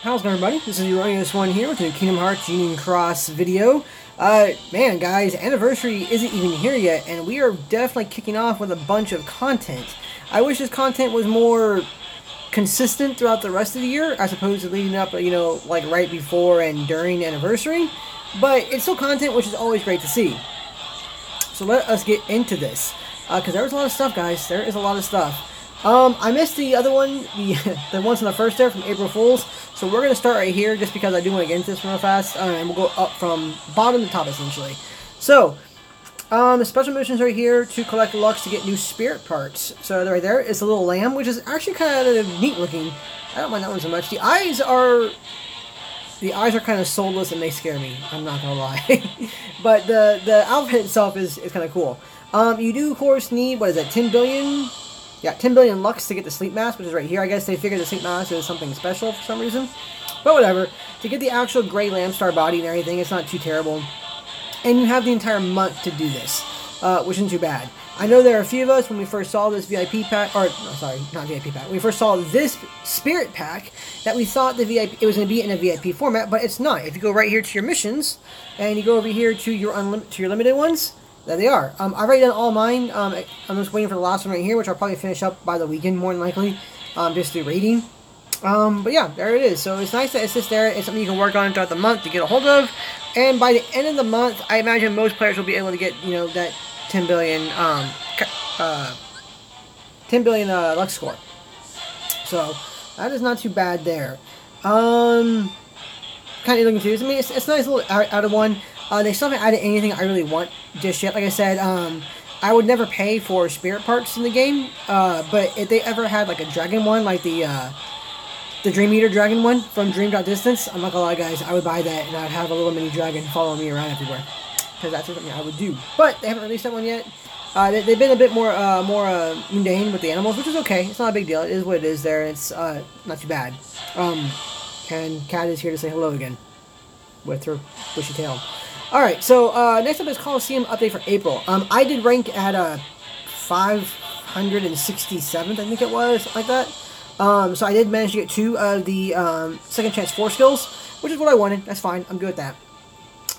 How's it going, everybody? This is your Erroneous One here with a Kingdom Hearts Union Cross video. Man, guys, anniversary isn't even here yet, and we are definitely kicking off with a bunch of content. I wish this content was more consistent throughout the rest of the year, as opposed to leading up, you know, like right before and during anniversary. But it's still content, which is always great to see. So let us get into this, because there was a lot of stuff, guys. There is a lot of stuff. I missed the other one, the ones on the first there from April Fools. So we're going to start right here just because I do want to get into this real fast. And we'll go up from bottom to top essentially. So, the special missions right here to collect Lux to get new spirit parts. So right there is a little lamb, which is actually kind of neat looking. I don't mind that one so much. The eyes are kind of soulless and they scare me. I'm not going to lie. But the outfit itself is kind of cool. You do, of course, need, what is that, 10 billion? Yeah, 10 billion Lux to get the sleep mask, which is right here. I guess they figured the sleep mask is something special for some reason. But whatever. To get the actual gray Lambstar body and everything, it's not too terrible. And you have the entire month to do this, which isn't too bad. I know there are a few of us when we first saw this VIP pack, or, no, sorry, not VIP pack. When we first saw this Spirit pack, that we thought it was going to be in a VIP format, but it's not. If you go right here to your missions, and you go over here to your limited ones, there they are. I've already done all mine. I'm just waiting for the last one right here, which I'll probably finish up by the weekend, more than likely, just through rating. But yeah, there it is. So it's nice that it's just there. It's something you can work on throughout the month to get a hold of. And by the end of the month, I imagine most players will be able to get, you know, that 10 billion, 10 billion Lux score. So that is not too bad there. Kind of looking through this. I mean, it's a nice little out of one. They still haven't added anything I really want just yet. Like I said, I would never pay for spirit parts in the game. But if they ever had like a dragon one, like the Dream Eater dragon one from Dream Distance, I'm not gonna lie, guys, I would buy that and I'd have a little mini dragon following me around everywhere. Because that's something I would do. But they haven't released that one yet. They've been a bit more mundane with the animals, which is okay. It's not a big deal. It is what it is there. It's not too bad. And Kat is here to say hello again with her bushy tail. Alright, so next up is Coliseum update for April. I did rank at 567th, I think it was, something like that. So I did manage to get 2 of the Second Chance 4 skills, which is what I wanted. That's fine. I'm good with that.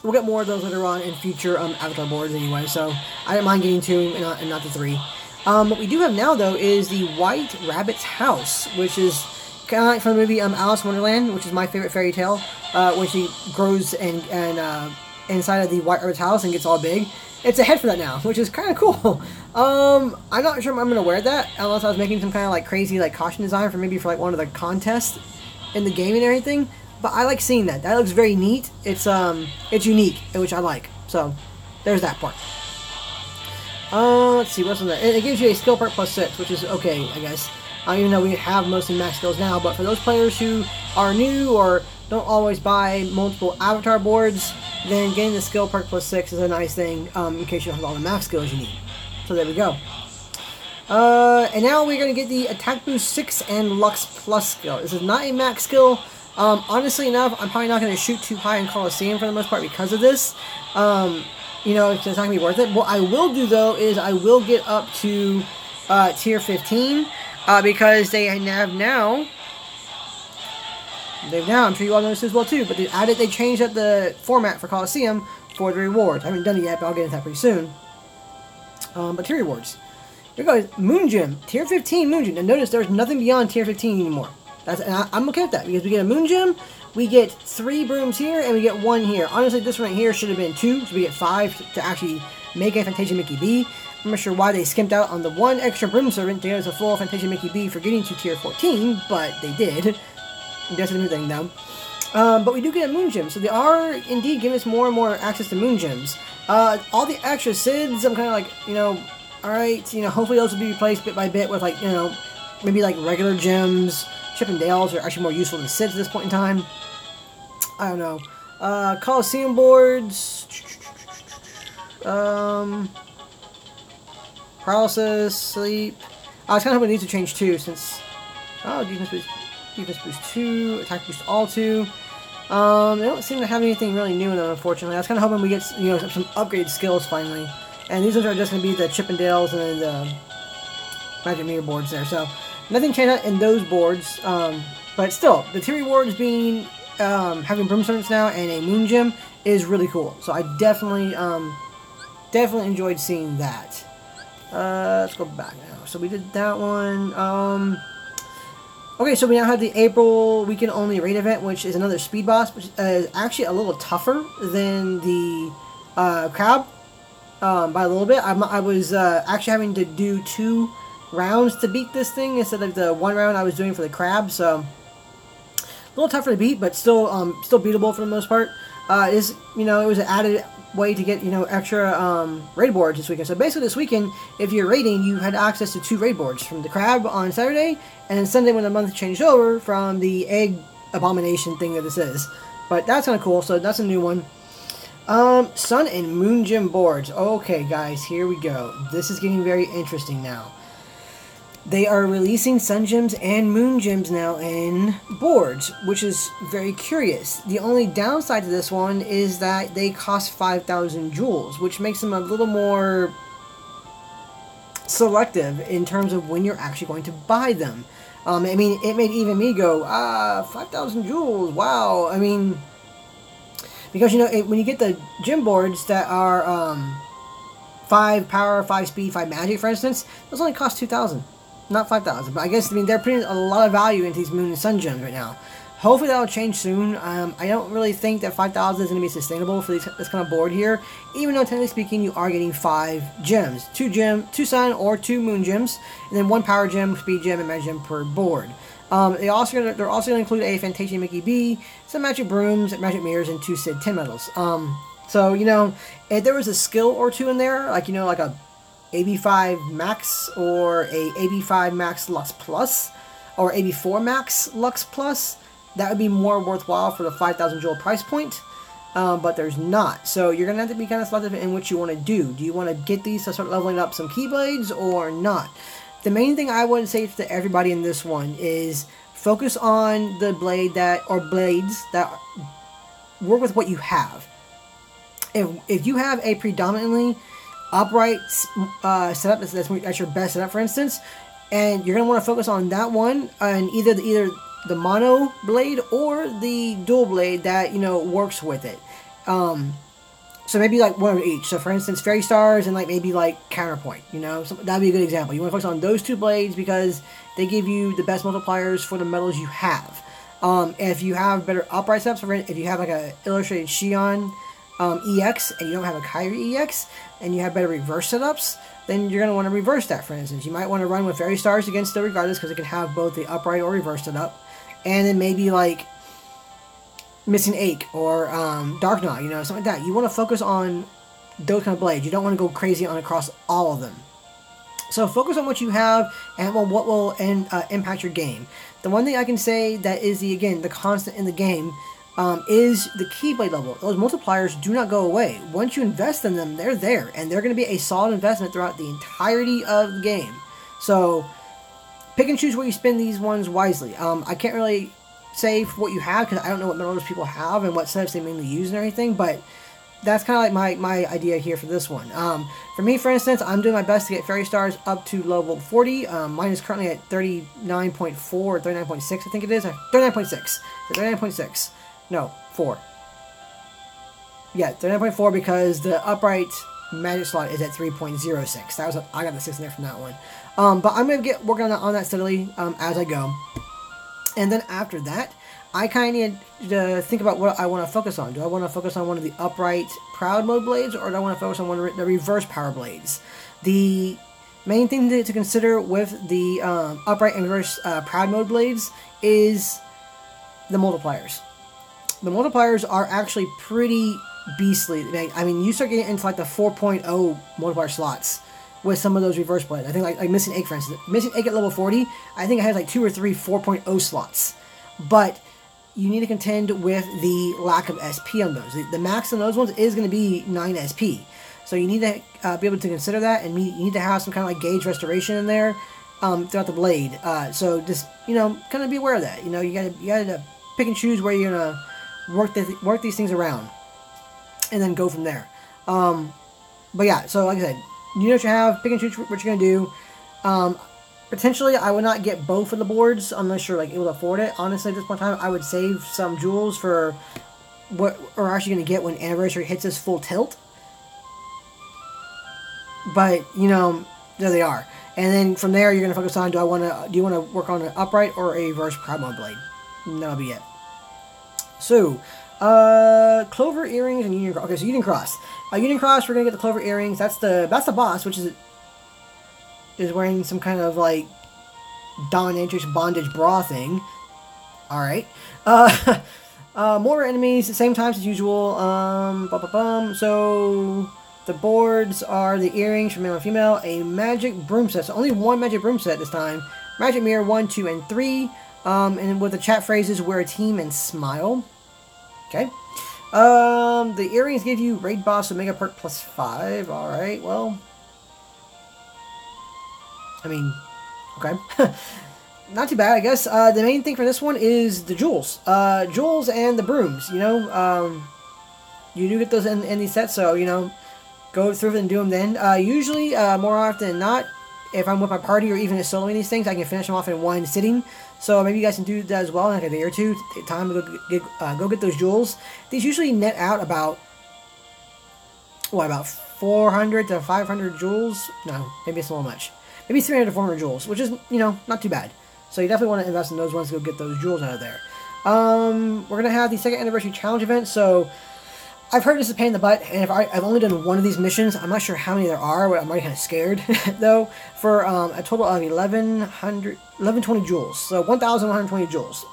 We'll get more of those later on in future avatar boards anyway, so I didn't mind getting 2 and not the 3. What we do have now, though, is the White Rabbit's House, which is kind of like from the movie Alice in Wonderland, which is my favorite fairy tale, when she grows and inside of the White Rabbit's house and gets all big. It's a head for that now, which is kind of cool. I'm not sure I'm going to wear that unless I was making some kind of like crazy like costume design for maybe for like one of the contests in the game and everything. But I like seeing that. That looks very neat. It's unique, which I like. So there's that part. Let's see what's in there. It gives you a skill part plus 6, which is okay, I guess. Even though we have mostly max skills now, but for those players who are new or don't always buy multiple avatar boards, then getting the skill perk plus 6 is a nice thing in case you don't have all the max skills you need. So there we go. And now we're going to get the attack boost 6 and Lux plus skill. This is not a max skill. Honestly enough, I'm probably not going to shoot too high in Coliseum for the most part because of this. You know, it's not going to be worth it. What I will do though is I will get up to tier 15 because they have now. I'm sure you all noticed as well too, but they changed up the format for Coliseum for the rewards. I haven't done it yet, but I'll get into that pretty soon. But tier rewards. Here goes Moon Gem, tier 15 Moon Gem. And notice there's nothing beyond tier 15 anymore. And I'm okay with that because we get a Moon Gem, we get 3 brooms here, and we get 1 here. Honestly, this one right here should have been 2, so we get 5 to actually make a Fantasia Mickey B. I'm not sure why they skimped out on the 1 extra broom servant to get us a full Fantasia Mickey B for getting to tier 14, but they did. That's a new thing though. But we do get a Moon Gem, so they are indeed giving us more and more access to Moon Gems. All the extra SIDs, I'm kind of like, you know, alright, you know, hopefully those will be replaced bit by bit with like, you know, maybe like regular gems. Chip and Dales are actually more useful than SIDs at this point in time. I don't know. Coliseum boards. Paralysis, sleep. I was kind of hoping these would change too, since defense boost 2, attack boost all 2. They don't seem to have anything really new in them, unfortunately. I was kind of hoping we get, you know, some upgraded skills finally. And these ones are just going to be the Chip and Dales and then the Magic Meter boards there. So nothing changed in those boards. But still, the tier rewards being having Brimstones now and a Moon Gem is really cool. So I definitely enjoyed seeing that. Let's go back now. So we did that one. Okay, so we now have the April Weekend Only Raid event, which is another speed boss, which is actually a little tougher than the crab by a little bit. I was actually having to do 2 rounds to beat this thing instead of the 1 round I was doing for the crab, so a little tougher to beat, but still beatable for the most part. It was an added way to get extra raid boards this weekend. So basically this weekend, if you're raiding, you had access to 2 raid boards from the crab on Saturday, and then Sunday when the month changed over from the egg abomination thing that this is. But that's kind of cool, so that's a new one. Sun and Moon Gem boards. Okay guys, here we go. This is getting very interesting now. They are releasing Sun Gems and Moon Gems now in boards, which is very curious. The only downside to this one is that they cost 5,000 jewels, which makes them a little more selective in terms of when you're actually going to buy them. I mean, it made even me go, 5,000 jewels, wow. I mean, because, when you get the gym boards that are 5 power, 5 speed, 5 magic, for instance, those only cost 2,000. Not 5,000, but I guess, they're putting a lot of value into these Moon and Sun Gems right now. Hopefully that'll change soon. I don't really think that 5,000 is going to be sustainable for this kind of board here, even though technically speaking you are getting 5 gems. 2 Sun or 2 Moon Gems, and then 1 Power Gem, Speed Gem, and Magic Gem per board. They're also going to include a Fantasia Mickey B, some Magic Brooms, Magic Mirrors, and 2 Sid 10 medals. So, if there was a skill or 2 in there, like, like a AB5 Max or a AB5 Max Lux Plus or AB4 Max Lux Plus, that would be more worthwhile for the 5,000 jewel price point, but there's not. So you're going to have to be kind of selective in what you want to do. Do you want to get these to start leveling up some Keyblades or not? The main thing I would say to everybody in this one is focus on the blades that work with what you have. If you have a predominantly upright setup, that's your best setup, for instance, and you're going to want to focus on that one, and either the mono blade or the dual blade that works with it. So maybe like one of each. So for instance, Fairy Stars and maybe Counterpoint. So that'd be a good example. You want to focus on those 2 blades because they give you the best multipliers for the metals you have. If you have better upright setups, if you have a Illustrated Xion EX and you don't have a Kyrie EX and you have better reverse setups, then you're going to want to reverse that, for instance. You might want to run with Fairy Stars against it regardless because it can have both the upright or reverse setup. And then maybe Missing Ache or Dark Knot, something like that. You want to focus on those kind of blades. You don't want to go crazy on across all of them. So focus on what you have and what will impact your game. The one thing I can say that is the constant in the game is the Keyblade level. Those multipliers do not go away. Once you invest in them, they're there, and they're going to be a solid investment throughout the entirety of the game. So pick and choose where you spend these ones wisely. I can't really say for what you have because I don't know what metals people have and what setups they mainly use and everything, but that's kind of my idea here for this one. For me, for instance, I'm doing my best to get Fairy Stars up to level 40. Mine is currently at 39.4 or 39.6, I think it is. 39.6. So 39.6. No, 4. Yeah, 39.4 because the upright magic slot is at 3.06. That was I got the 6 in there from that one. But I'm going to get working on that steadily as I go. And then after that, I kind of need to think about what I want to focus on. Do I want to focus on one of the upright Proud Mode blades, or do I want to focus on one of the reverse power blades? The main thing to consider with the upright and reverse Proud Mode blades is the multipliers. The multipliers are actually pretty beastly. I mean, you start getting into the 4.0 multiplier slots with some of those reverse blades. I think like Missing Ache, for instance. Missing Ache at level 40, I think it has 2 or 3 4.0 slots. But you need to contend with the lack of SP on those. The max on those ones is going to be 9 SP. So you need to be able to consider that, and you need to have some kind of gauge restoration in there throughout the blade. So just, kind of be aware of that. You gotta pick and choose where you're going to work these things around, and then go from there. But yeah, so like I said, you know what you have, pick and choose what you're going to do. Potentially, I would not get both of the boards. I'm not sure, like, able to afford it. Honestly, at this point in time, I would save some jewels for what we're actually going to get when Anniversary hits its full tilt. But, you know, there they are. And then from there, you're going to focus on, do you want to work on an upright or a reverse proud mode blade? And that'll be it. So, Clover Earrings and Union Cross. Okay, so Union Cross. Union Cross, we're going to get the Clover Earrings. That's the boss, which is wearing some kind of, like, dominatrix bondage bra thing. Alright. More enemies, same times as usual. So, the boards are the earrings for male and female, a magic broom set. So, only one magic broom set this time. Magic mirror 1, 2, and 3. And with the chat phrases, we're a team and smile. Okay. The earrings give you raid boss Omega perk plus 5. Alright, well. I mean, okay. Not too bad, I guess. The main thing for this one is the jewels. Jewels and the brooms, you know. You do get those in these sets, so, you know, go through and do them then. Usually, more often than not, if I'm with my party or even just soloing these things, I can finish them off in one sitting. So maybe you guys can do that as well in like a day or two. Take time to go get those jewels. These usually net out about, what, about 400 to 500 jewels? No, maybe it's a little much. Maybe 300 to 400 jewels, which is, you know, not too bad. So you definitely want to invest in those ones to go get those jewels out of there. We're going to have the 2nd Anniversary Challenge event, so I've heard this is a pain in the butt, and if I've only done one of these missions. I'm not sure how many there are, but I'm already kind of scared, though, for a total of 1120 jewels. So 1,120 jewels.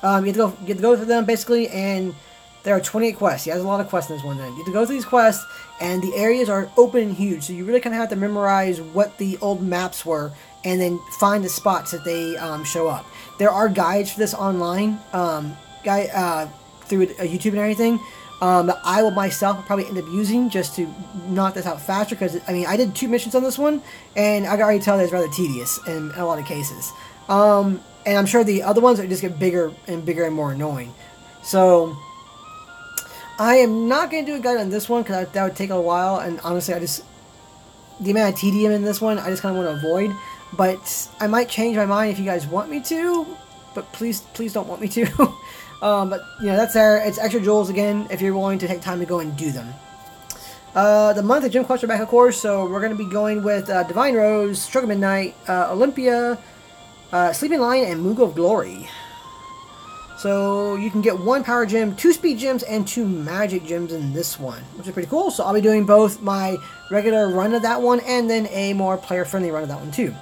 You have to go through them, basically, and there are 28 quests. Yeah, there's a lot of quests in this one then. You have to go through these quests, and the areas are open and huge, so you really kind of have to memorize what the old maps were, and then find the spots that they show up. There are guides for this online, through YouTube and everything, that I will myself probably end up using just to knock this out faster, because, I mean, I did 2 missions on this one, and I can already tell that it's rather tedious in a lot of cases. And I'm sure the other ones are just get bigger and more annoying. So I am not going to do a guide on this one, because that would take a while, and honestly, the amount of tedium in this one, I just kind of want to avoid. But I might change my mind if you guys want me to, but please don't want me to. But, you know, that's there. It's extra jewels again, if you're willing to take time to go and do them. The month of gym quests are back, of course, so we're going to be going with Divine Rose, Stroke of Midnight, Olympia, Sleeping Lion, and Moogle of Glory. So you can get 1 power gem, 2 speed gems, and 2 magic gems in this one, which is pretty cool. So I'll be doing both my regular run of that one and then a more player-friendly run of that one too.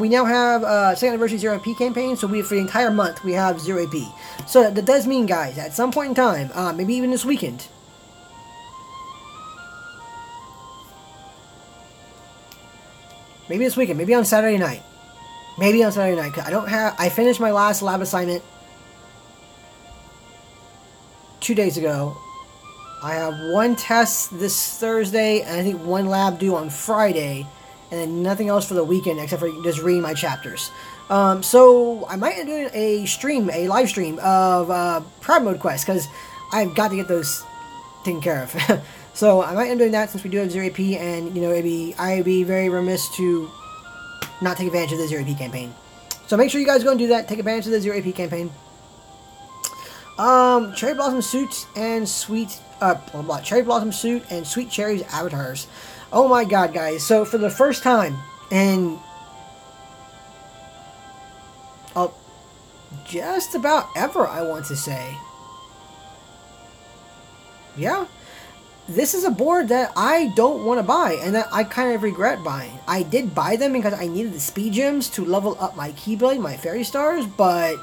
We now have 2nd Anniversary 0 AP campaign, so for the entire month we have 0 AP. So that does mean, guys, at some point in time, maybe even this weekend, maybe on Saturday night, because I finished my last lab assignment 2 days ago. I have 1 test this Thursday, and I think 1 lab due on Friday, and then nothing else for the weekend except for just reading my chapters. So I might end up doing a live stream of Proud Mode quests, because I've got to get those taken care of. So I might end up doing that since we do have 0 AP, and, you know, I'd be very remiss to not take advantage of the 0 AP campaign. So make sure you guys go and do that. Take advantage of the 0 AP campaign. Cherry Blossom Suit and Sweet Cherry's avatars. Oh my god, guys. So for the first time in just about ever, I want to say. Yeah. This is a board that I don't want to buy, and that I kind of regret buying. I did buy them because I needed the speed gems to level up my Keyblade, my Fairy Stars, but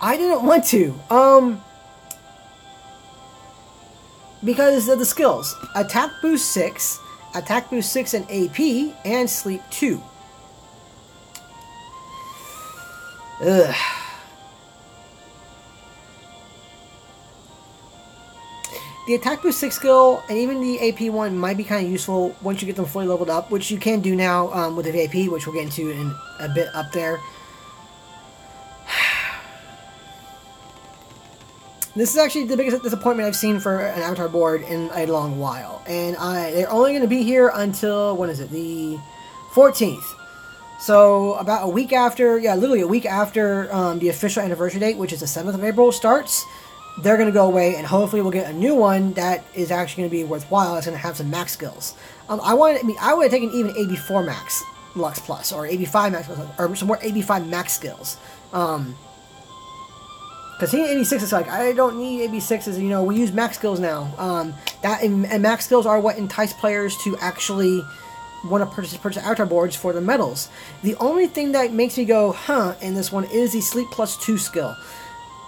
I didn't want to. Because of the skills. Attack boost 6, attack boost 6 in AP, and sleep 2. Ugh. The attack boost 6 skill and even the AP one might be kind of useful once you get them fully leveled up, which you can do now with the AP, which we'll get into in a bit up there. This is actually the biggest disappointment I've seen for an Avatar board in a long while. And they're only going to be here until, when is it, the 14th. So about a week after, yeah, literally a week after the official anniversary date, which is the 7th of April, starts, they're going to go away, and hopefully we'll get a new one that is actually going to be worthwhile. It's going to have some max skills. I would have taken even AB4 max Lux Plus, or AB5 max, or some more AB5 max skills. Because seeing AB6 is like, I don't need AB6s, you know, we use max skills now. And max skills are what entice players to actually want to purchase avatar boards for their medals. The only thing that makes me go, huh, in this one is the Sleep Plus 2 skill.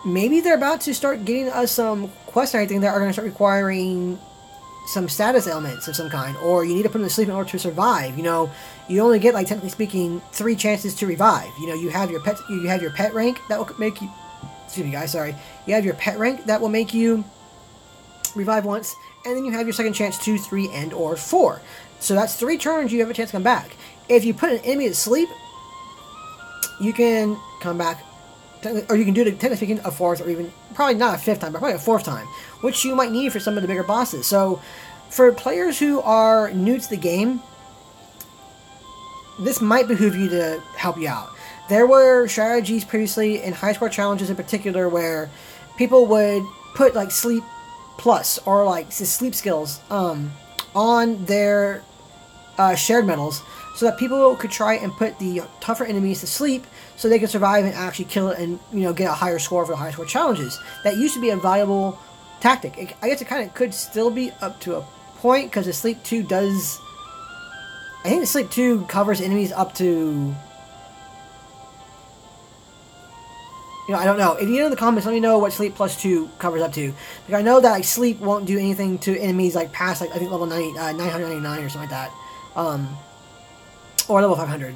Maybe they're about to start getting us some quests and everything that are going to start requiring some status elements of some kind, or you need to put them to sleep in order to survive. You know, you only get, like, technically speaking, 3 chances to revive. You know, you have your pet rank that will make you, excuse me guys, sorry, you have your pet rank that will make you revive once, and then you have your second chance 2, 3, and or 4. So that's 3 turns you have a chance to come back. If you put an enemy to sleep, you can come back, or you can do it, technically speaking, a 4th, or even, probably not a 5th time, but probably a 4th time, which you might need for some of the bigger bosses. So, for players who are new to the game, this might behoove you to help you out. There were strategies previously in high score challenges in particular where people would put, like, Sleep Plus, or, like, sleep skills, on their shared medals, so that people could try and put the tougher enemies to sleep so they could survive and actually kill it and, you know, get a higher score for the high score challenges. That used to be a valuable tactic. I guess it kind of could still be up to a point, because the Sleep 2 does... I think the Sleep 2 covers enemies up to... You know, I don't know. If you know in the comments, let me know what Sleep Plus 2 covers up to. Because I know that, like, Sleep won't do anything to enemies, like, past, like, I think level 999 or something like that. Or level 500.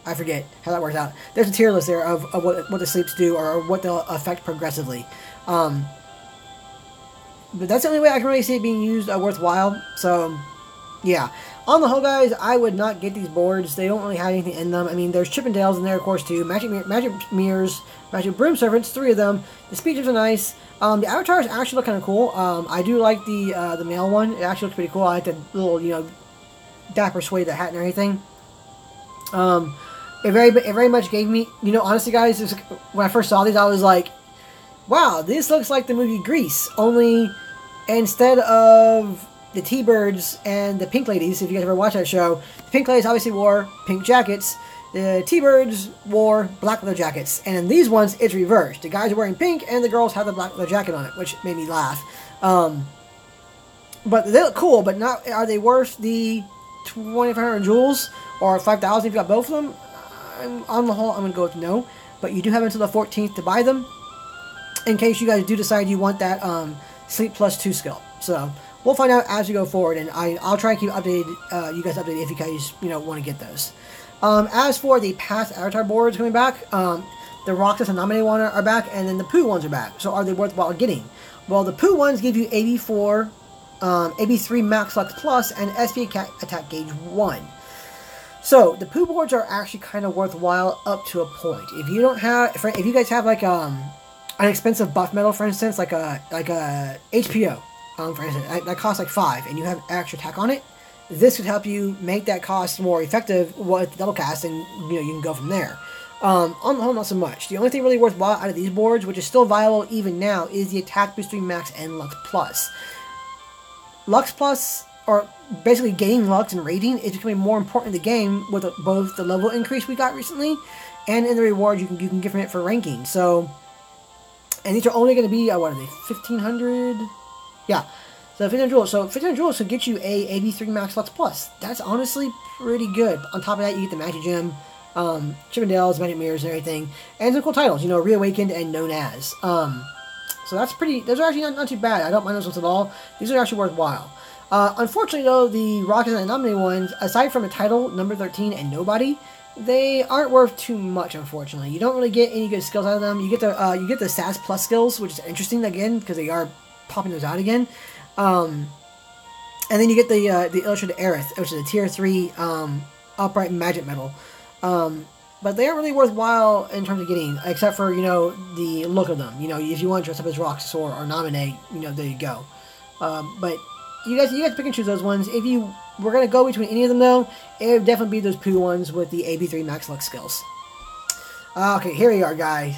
I forget how that works out. There's a tier list there of what the sleeps do, or what they'll affect progressively. But that's the only way I can really see it being used worthwhile. So, yeah. On the whole, guys, I would not get these boards. They don't really have anything in them. I mean, there's Chippendales in there, of course, too. Magic Mirrors, Magic Broom Servants, 3 of them. The speeches are nice. The avatars actually look kind of cool. I do like the male one. It actually looks pretty cool. I like the little, you know, dapper suede, the hat and everything. It very much gave me, you know, honestly, guys, when I first saw these, I was like, wow, this looks like the movie Grease, only instead of the T-Birds and the Pink Ladies, if you guys ever watched that show, the Pink Ladies obviously wore pink jackets, the T-Birds wore black leather jackets, and in these ones, it's reversed. The guys are wearing pink, and the girls have the black leather jacket on it, which made me laugh. But they look cool, but not, are they worth the 2,500 jewels, or 5,000 if you got both of them? On the whole, I'm going to go with no, but you do have until the 14th to buy them, in case you guys do decide you want that Sleep Plus 2 skill. So, we'll find out as we go forward, and I'll try and keep updated, you guys updated if you guys, you know, want to get those. As for the past avatar boards coming back, the Roxas and Nominee one are back, and then the Pooh ones are back. So are they worthwhile getting? Well, the Pooh ones give you AB4, AB3 Max Lux Plus, and SP Attack Gauge 1. So, the Pooh boards are actually kind of worthwhile up to a point. If you don't have, if you guys have, like, an expensive buff medal, for instance, like a HPO, for instance, that costs like 5, and you have extra attack on it, this could help you make that cost more effective with double cast, and, you know, you can go from there. On the whole, not so much. The only thing really worthwhile out of these boards, which is still viable even now, is the Attack Boost 3 Max and Lux Plus. Lux Plus, or basically gaining Lux and rating, is becoming more important in the game with both the level increase we got recently, and in the rewards you can get from it for ranking. So, and these are only going to be, what are they, 1,500? Yeah. So 1,500 jewels. So 1,500 jewels should get you a AB3 Max Lux Plus. That's honestly pretty good. On top of that, you get the Magic Gem, Chippendales, Magic Mirrors, and everything, and some cool titles. You know, Reawakened and Known As. So that's pretty. Those are actually not too bad. I don't mind those ones at all. These are actually worthwhile. Unfortunately, though, the Rockets and Nominee ones, aside from the title, number 13, and Nobody, they aren't worth too much. Unfortunately, you don't really get any good skills out of them. You get the SAS Plus skills, which is interesting again because they are popping those out again. And then you get the Illustrated Aerith, which is a tier 3 upright magic medal. But they aren't really worthwhile in terms of getting, except for, you know, the look of them. You know, if you want to dress up as Roxas or Nominee, you know, there you go. But you guys pick and choose those ones. If you were gonna go between any of them though, it would definitely be those poo ones with the AB3 Max Lux skills. Okay, here we are, guys.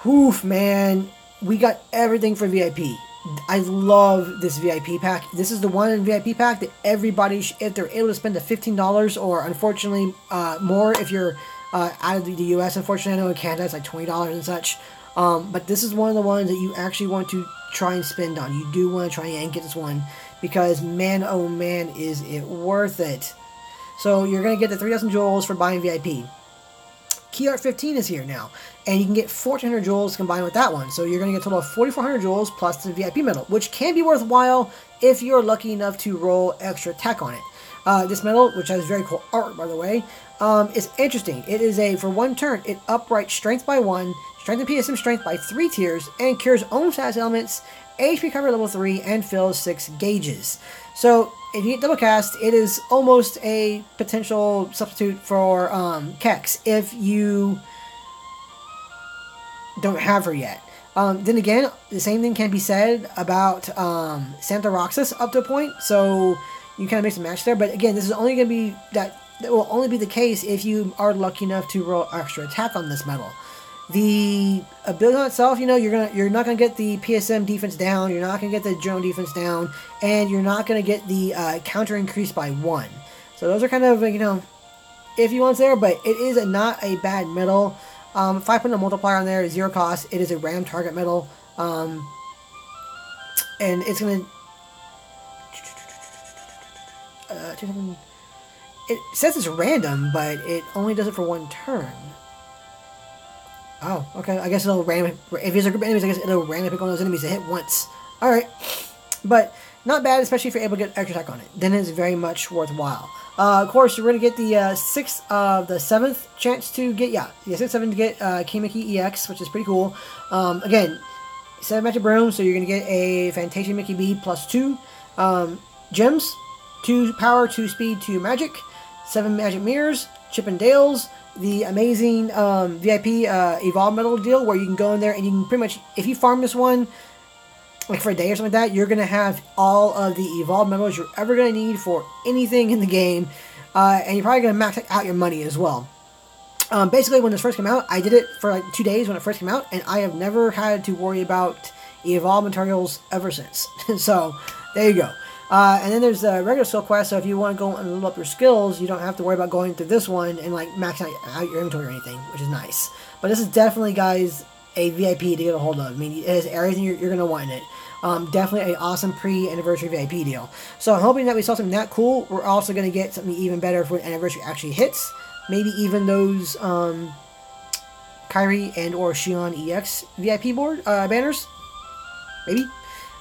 Oof, man, we got everything for VIP. I love this VIP pack. This is the one VIP pack that everybody, if they're able to spend the $15, or unfortunately more if you're out of the US. Unfortunately, I know in Canada it's like $20 and such. But this is one of the ones that you actually want to try and spend on. You do want to try and get this one because, man, oh man, is it worth it. So you're going to get the 3,000 jewels for buying VIP. Key Art 15 is here now, and you can get 1,400 jewels combined with that one. So you're going to get a total of 4,400 jewels plus the VIP medal, which can be worthwhile if you're lucky enough to roll extra tech on it. This medal, which has very cool art, by the way, is interesting. It is for 1 turn, it upright strength by 1, strength and PSM strength by 3 tiers, and cures own status elements, HP cover level 3, and fills 6 gauges. So if you get double cast, it is almost a potential substitute for Kex if you don't have her yet. Then again, the same thing can be said about Santa Roxas up to a point, so you kind of mix and match there. But again, this is only going to be that will only be the case if you are lucky enough to roll extra attack on this medal. The ability on itself, you know, you're not gonna get the PSM defense down, you're not gonna get the drone defense down, and you're not gonna get the counter increase by 1. So those are kind of, you know, iffy ones there, but it is not a bad medal. 5.0 multiplier on there, 0 cost. It is a ram target medal, and it's gonna. It says it's random, but it only does it for 1 turn. Oh, okay. I guess it'll random. If there's a group of enemies, I guess it'll randomly pick one of those enemies to hit once. Alright. But not bad, especially if you're able to get extra attack on it. Then it's very much worthwhile. Of course, you're going to get the 6th of the 7th chance to get, 6th 7 to get King Mickey EX, which is pretty cool. Again, 7 Magic Broom, so you're going to get a Fantasia Mickey B plus 2 gems, 2 power, 2 speed, 2 magic, 7 magic mirrors, Chip and Dales, the amazing VIP Evolve Medal deal where you can go in there and you can pretty much, if you farm this one like for a day or something like that, you're going to have all of the Evolve Medals you're ever going to need for anything in the game, and you're probably going to max out your money as well. Basically, when this first came out, I did it for like 2 days when it first came out, and I have never had to worry about Evolve materials ever since. So, there you go. And then there's the regular skill quest, so if you want to go and level up your skills, you don't have to worry about going through this one and like maxing out your inventory or anything, which is nice. But this is definitely, guys, a VIP to get a hold of. I mean, it has everything you're going to want in it. Definitely an awesome pre-anniversary VIP deal. So I'm hoping that we saw something that cool. We're also going to get something even better for when anniversary actually hits. Maybe even those Kyrie and or Xion EX VIP board banners. Maybe.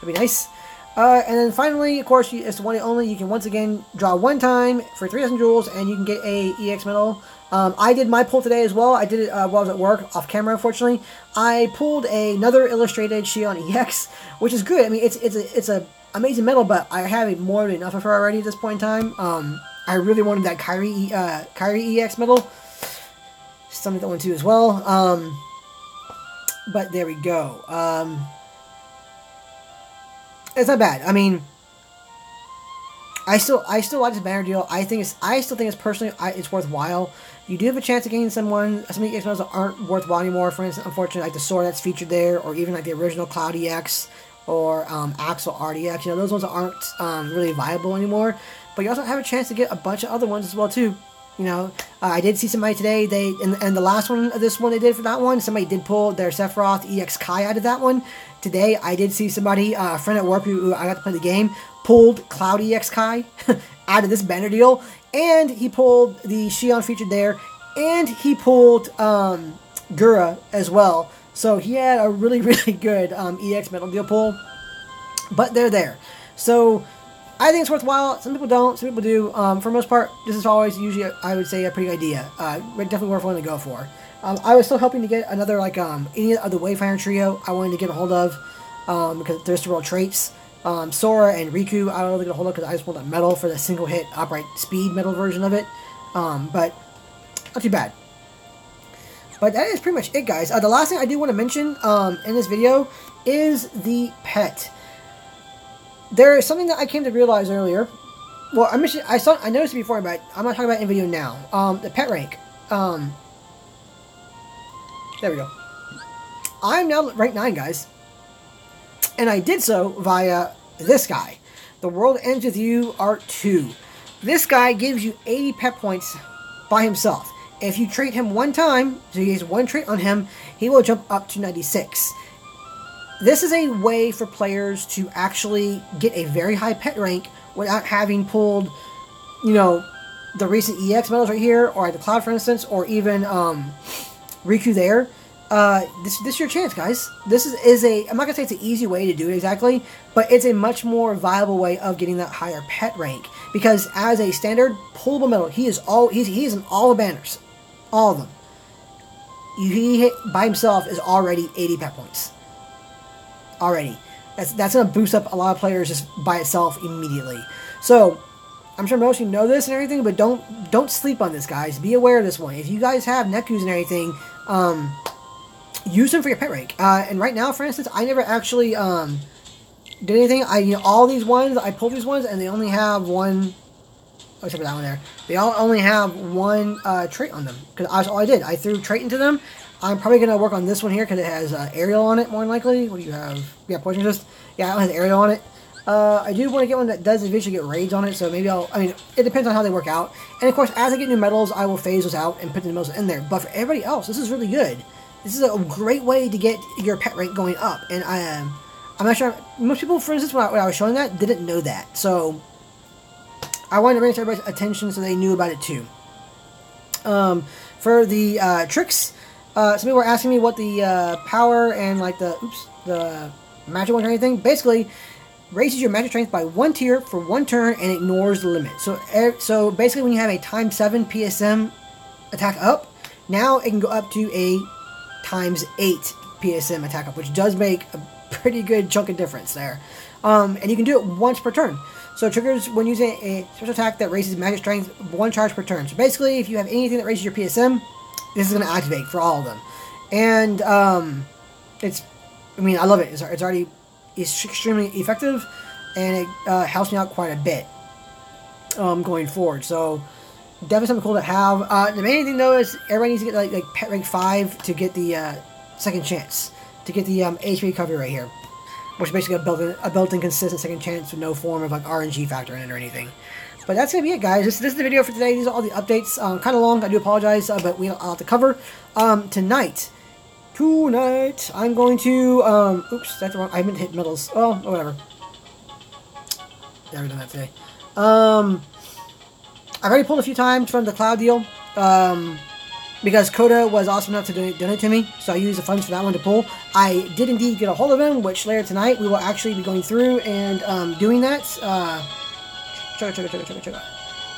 That'd be nice. And then finally, of course, it's the one and only. You can once again draw 1 time for 3,000 jewels, and you can get a EX medal. I did my pull today as well. I did it while I was at work, off camera, unfortunately. I pulled another illustrated Xion EX, which is good. I mean, it's a amazing medal, but I have more than enough of her already at this point in time. I really wanted that Kyrie EX medal. Stomach that one too as well. But there we go. It's not bad. I mean, I still like this banner deal. I still think it's personally it's worthwhile. You do have a chance to gain some EX medals that aren't worthwhile anymore. For instance, unfortunately, like the sword that's featured there, or even like the original Cloud EX or Axel RDX. You know, those ones aren't really viable anymore. But you also have a chance to get a bunch of other ones as well too. You know, I did see somebody today. And the last one of this one they did for that one, somebody did pull their Sephiroth EX Kai out of that one. Today, I did see somebody, a friend at work who I got to play the game, pulled Cloud EX Kai out of this banner deal, and he pulled the Xion featured there, and he pulled Gura as well. So he had a really, really good EX medal deal pull, but they're there. So I think it's worthwhile. Some people don't, some people do. For the most part, this is always usually, I would say, a pretty good idea. Definitely worth one to go for. I was still hoping to get another, like, any of the Wayfinder trio I wanted to get a hold of, because there's the real traits. Sora and Riku, I don't really get a hold of because I just want that medal for the single hit upright speed medal version of it. But not too bad. But that is pretty much it, guys. The last thing I do want to mention in this video is the pet. there is something that I came to realize earlier. Well, I noticed it before, but I'm not talking about it in video now. The pet rank. There we go. I'm now rank 9, guys. And I did so via this guy. The World Ends With You Art 2. This guy gives you 80 pet points by himself. If you trait him one time, so he has one trait on him, he will jump up to 96. This is a way for players to actually get a very high pet rank without having pulled, you know, the recent EX medals right here, or the Cloud, for instance, or even Riku there. This is your chance, guys. This is a, I'm not going to say it's an easy way to do it exactly, but it's a much more viable way of getting that higher pet rank. Because as a standard pullable medal, he is in all the banners. All of them. He hit by himself is already 80 pet points. Already. That's going to boost up a lot of players just by itself immediately. So, I'm sure most of you know this and everything, but don't sleep on this, guys. Be aware of this one. If you guys have Nekus and everything, use them for your pet rank. And right now, for instance, I never actually did anything. All these ones, I pulled these ones, and they only have one. Oh, except for that one there. They all only have one trait on them. Because that's all I did. I threw trait into them. I'm probably going to work on this one here because it has aerial on it, more than likely. What do you have? Yeah, poison resist. Yeah, it has aerial on it. I do want to get one that does eventually get raids on it, so maybe it depends on how they work out. And of course, as I get new medals, I will phase those out and put the medals in there. But for everybody else, this is really good. This is a great way to get your pet rank going up. And I'm not sure, most people, for instance, when I was showing that, didn't know that. So, I wanted to bring it to everybody's attention so they knew about it too. For the tricks, some people were asking me what the power and like the magic one or anything. Basically, raises your magic strength by 1 tier for 1 turn and ignores the limit. So basically, when you have a times 7 PSM attack up, now it can go up to a times 8 PSM attack up, which does make a pretty good chunk of difference there. And you can do it once per turn. So it triggers when using a special attack that raises magic strength 1 charge per turn. So basically, if you have anything that raises your PSM, this is going to activate for all of them. And I love it. It's already extremely effective, and it helps me out quite a bit going forward. So definitely something cool to have. The main thing though is everybody needs to get like pet rank 5 to get the second chance, to get the HP recovery right here, which is basically a built-in consistent second chance with no form of like RNG factor in it or anything. But that's going to be it, guys. This is the video for today. These are all the updates. Kind of long. I do apologize, but we have a lot to cover. Tonight, I'm going to, oops, that's the wrong, I haven't hit medals. Oh, whatever. Yeah, we've done that today. I've already pulled a few times from the Cloud deal, because Coda was awesome enough to donate to me, so I used the funds for that one to pull. I did indeed get a hold of him, which later tonight we will actually be going through and doing that. Check.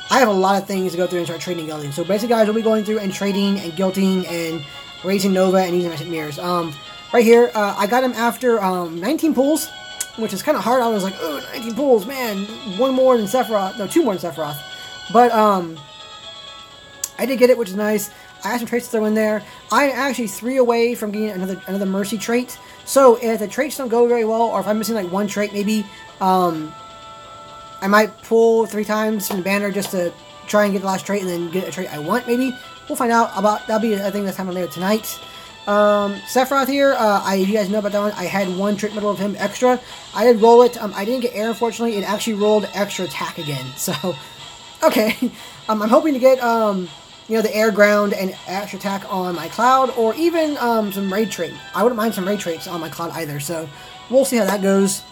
I have a lot of things to go through and start trading and guilding. So basically, guys, we'll be going through and trading and guilting and raising Nova and using Magic Mirrors. Right here, I got him after 19 pulls, which is kind of hard. I was like, oh, 19 pulls, man. 1 more than Sephiroth. No, 2 more than Sephiroth. But I did get it, which is nice. I have some traits to throw in there. I'm actually 3 away from getting another Mercy trait. So if the traits don't go very well, or if I'm missing like 1 trait maybe, I might pull 3 times from the banner just to try and get the last trait and then get a trait I want, maybe. We'll find out about, that'll be a thing that's happening later tonight. Sephiroth here, you guys know about that one. I had 1 trait medal of him extra. I did roll it. I didn't get air, unfortunately. It actually rolled extra attack again. So, okay. I'm hoping to get, the air, ground, and extra attack on my Cloud, or even some raid trait. I wouldn't mind some raid traits on my Cloud either. So, we'll see how that goes.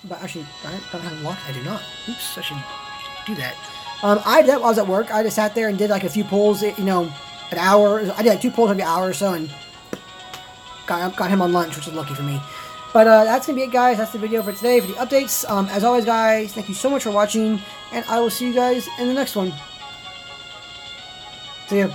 But actually, I don't have luck. I do not. Oops, I should do that. I did that while I was at work. I just sat there and did like a few pulls, an hour. I did like 2 pulls every hour or so, and got him on lunch, which is lucky for me. But that's going to be it, guys. That's the video for today, for the updates. As always, guys, thank you so much for watching, and I will see you guys in the next one. See ya.